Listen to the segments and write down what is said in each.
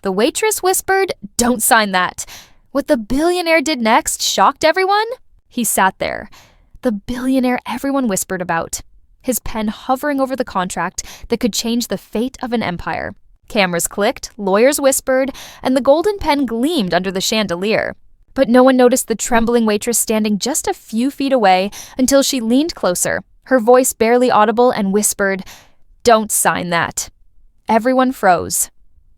The waitress whispered, "Don't sign that." What the billionaire did next shocked everyone. He sat there. The billionaire everyone whispered about. His pen hovering over the contract that could change the fate of an empire. Cameras clicked, lawyers whispered, and the golden pen gleamed under the chandelier. But no one noticed the trembling waitress standing just a few feet away until she leaned closer, her voice barely audible, and whispered, "Don't sign that." Everyone froze.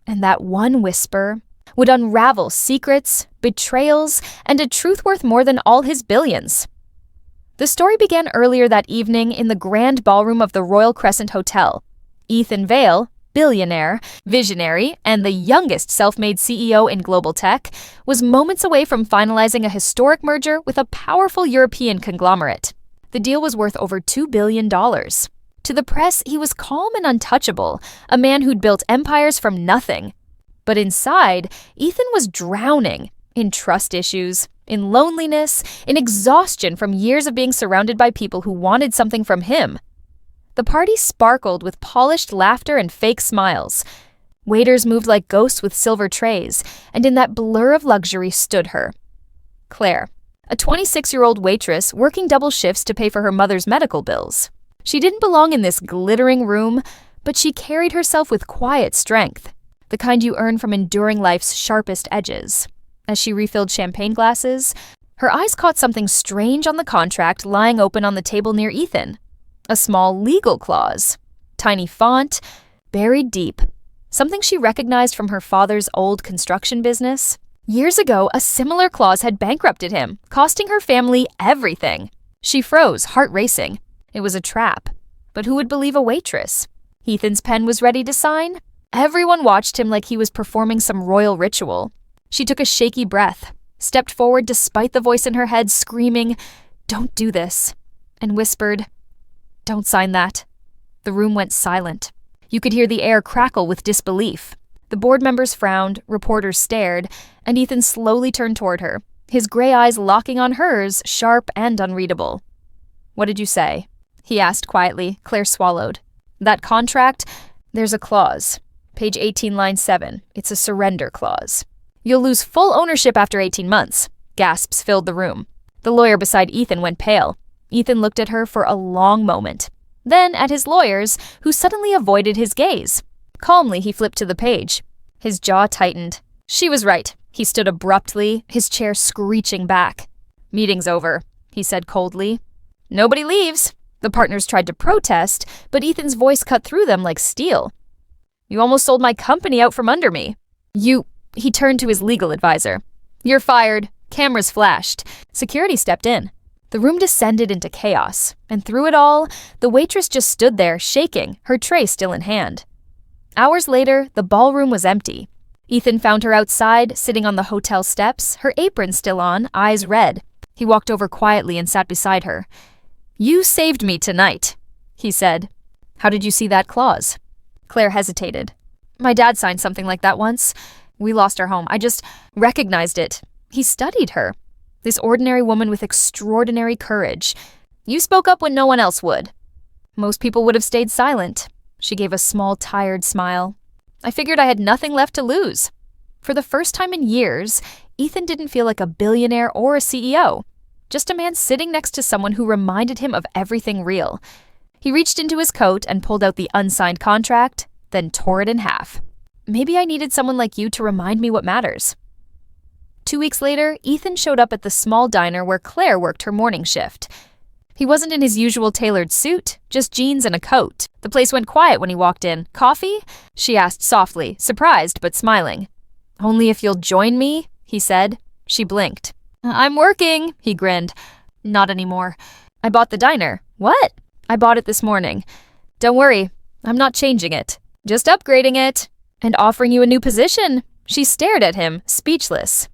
And that one whisper would unravel secrets, betrayals, and a truth worth more than all his billions. The story began earlier that evening in the grand ballroom of the Royal Crescent Hotel. Ethan Vale, billionaire, visionary, and the youngest self-made CEO in global tech, was moments away from finalizing a historic merger with a powerful European conglomerate. The deal was worth over $2 billion. To the press, he was calm and untouchable, a man who'd built empires from nothing. But inside, Ethan was drowning in trust issues, in loneliness, in exhaustion from years of being surrounded by people who wanted something from him. The party sparkled with polished laughter and fake smiles. Waiters moved like ghosts with silver trays, and in that blur of luxury stood her. Claire, a 26-year-old waitress working double shifts to pay for her mother's medical bills. She didn't belong in this glittering room, but she carried herself with quiet strength, the kind you earn from enduring life's sharpest edges. As she refilled champagne glasses, her eyes caught something strange on the contract lying open on the table near Ethan. A small legal clause, tiny font, buried deep, something she recognized from her father's old construction business. Years ago, a similar clause had bankrupted him, costing her family everything. She froze, heart racing. It was a trap. But who would believe a waitress? Ethan's pen was ready to sign. Everyone watched him like he was performing some royal ritual. She took a shaky breath, stepped forward despite the voice in her head screaming, "Don't do this," and whispered, "Don't sign that." The room went silent. You could hear the air crackle with disbelief. The board members frowned, reporters stared, and Ethan slowly turned toward her, his gray eyes locking on hers, sharp and unreadable. "What did you say?" he asked quietly. Claire swallowed. "That contract, there's a clause. Page 18, line 7. It's a surrender clause. You'll lose full ownership after 18 months. Gasps filled the room. The lawyer beside Ethan went pale. Ethan looked at her for a long moment. Then at his lawyers, who suddenly avoided his gaze. Calmly, he flipped to the page. His jaw tightened. She was right. He stood abruptly, his chair screeching back. "Meeting's over," he said coldly. "Nobody leaves." The partners tried to protest, but Ethan's voice cut through them like steel. "You almost sold my company out from under me. He turned to his legal advisor. "You're fired." Cameras flashed. Security stepped in. The room descended into chaos, and through it all, the waitress just stood there, shaking, her tray still in hand. Hours later, the ballroom was empty. Ethan found her outside, sitting on the hotel steps, her apron still on, eyes red. He walked over quietly and sat beside her. "You saved me tonight," he said. "How did you see that clause?" Claire hesitated. "My dad signed something like that once. We lost our home. I just recognized it." He studied her. This ordinary woman with extraordinary courage. "You spoke up when no one else would." "Most people would have stayed silent." She gave a small, tired smile. "I figured I had nothing left to lose." For the first time in years, Ethan didn't feel like a billionaire or a CEO. Just a man sitting next to someone who reminded him of everything real. He reached into his coat and pulled out the unsigned contract, then tore it in half. "Maybe I needed someone like you to remind me what matters." 2 weeks later, Ethan showed up at the small diner where Claire worked her morning shift. He wasn't in his usual tailored suit, just jeans and a coat. The place went quiet when he walked in. "Coffee?" she asked softly, surprised but smiling. "Only if you'll join me," he said. She blinked. "I'm working," he grinned. "Not anymore. I bought the diner." "What?" "I bought it this morning. Don't worry, I'm not changing it. Just upgrading it. And offering you a new position." She stared at him, speechless.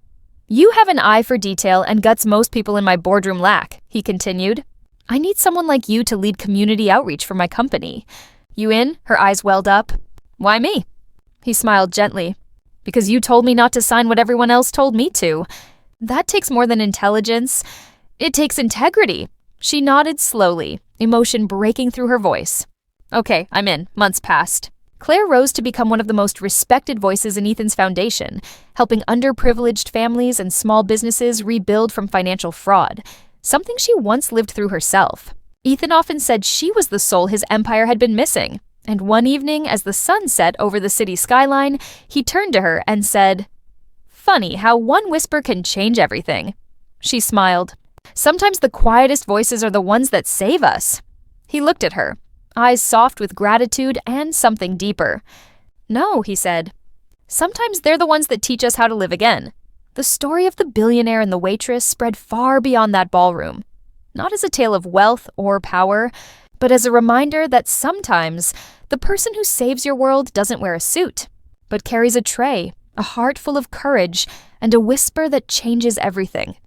"You have an eye for detail and guts most people in my boardroom lack," he continued. "I need someone like you to lead community outreach for my company. You in?" Her eyes welled up. "Why me?" He smiled gently. "Because you told me not to sign what everyone else told me to. That takes more than intelligence. It takes integrity." She nodded slowly, emotion breaking through her voice. "Okay, I'm in. Months passed." Claire rose to become one of the most respected voices in Ethan's foundation, helping underprivileged families and small businesses rebuild from financial fraud, something she once lived through herself. Ethan often said she was the soul his empire had been missing, and one evening, as the sun set over the city skyline, he turned to her and said, "Funny how one whisper can change everything." She smiled. "Sometimes the quietest voices are the ones that save us." He looked at her, eyes soft with gratitude and something deeper. "No," he said. "Sometimes they're the ones that teach us how to live again." The story of the billionaire and the waitress spread far beyond that ballroom, not as a tale of wealth or power, but as a reminder that sometimes the person who saves your world doesn't wear a suit, but carries a tray, a heart full of courage, and a whisper that changes everything.